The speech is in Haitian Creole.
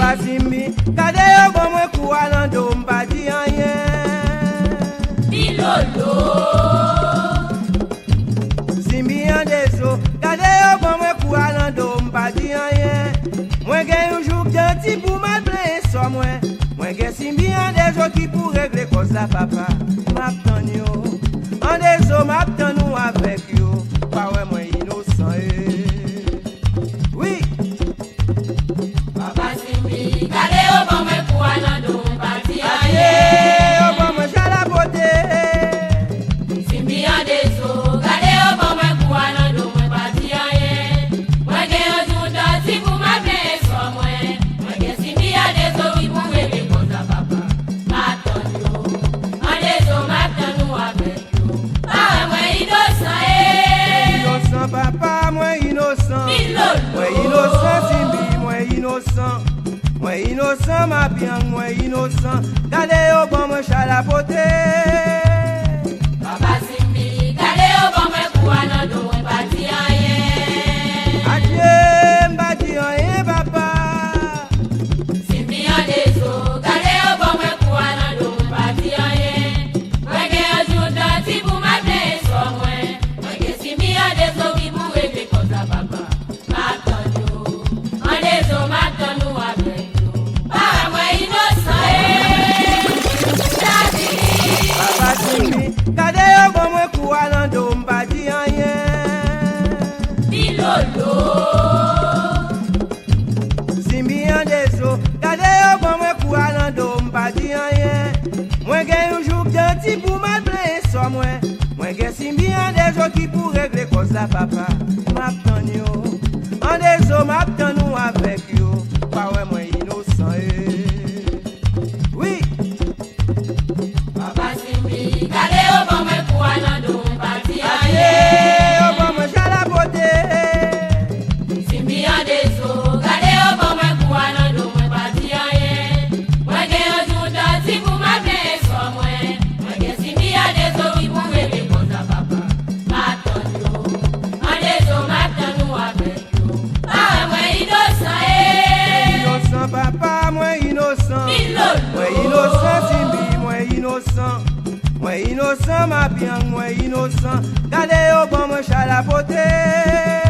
Papa Simbi, kade yo bon mwen kou alando mpa di anyen. Bilolo. Simbi an deso, kade yo bon mwen kou alando mpa di anyen. Mwen gen yon jouk janti pou mal ple so mwen. Mwen gen Simbi an deso ki pou regle kos la papa. Map tan yo, an deso map tan nou avek yo. Pa we mwen inosan oui. Papa Simbi, kade yo bon mwen kou alando mpa di anyen. Aye, yo bon mwen chalapote. Simbi an deso, kade yo bon mwen kou alando mpa di anyen. Mwen gen yon jouk janti pou mal ple so mwen. Mwen gen Simbi an deso ki pou regle kos la papa. Map tan yo, an deso map tan nou avek yo. Pa we mwen inosan Innocent papa, mwen innocent. Bilolo. Mwen innocent Simbi, mwen innocent. Mwen innocent ma bien, mwen innocent. Kade yo bon mwen chalapote. Papa Simbi, kade yo bon mwen kou alando mpa di anyen. Adieu, mba di anyen papa. Simbi an deso, kade yo bon mwen kou alando mpa di anyen. Mwen gen yon jouk janti pou mal ple so mwen. Mwen gen Simbi an deso ki pou regle kos la papa. Map tan yo, an deso map tan nou avek yo. Pa we mwen inosan Papa Simbi, kade yo bon mwen kou alando mpa di anyen. Bilolo. Simbi an deso, kade yo bon mwen kou alando mpa di anyen. Mwen gen yon jouk janti pou mal ple so mwen. Mwen gen Simbi an deso ki pou regle kos la papa. Map tan yo, an deso map tan nou avek yo. Pa we mwen inosan oui. Papa Simbi, kade yo bon mwen kou alando mpa di Aye, anyen. yo bon mwen chalapote. Simbi an deso, kade yo bon mwen kou alando mpa di anyen. Mwen gen yon jouk janti pou mal ple so mwen. Mwen gen Simbi an deso ki pou regle kos la papa. Map tan yo, an deso map tan nou avek yo. Pa we mwen inosan Innocent papa, mwen innocent. Bilolo. Mwen innocent Simbi, mwen innocent. Mwen innocent ma bien, mwen innocent. Kade yo bon mwen chalapote.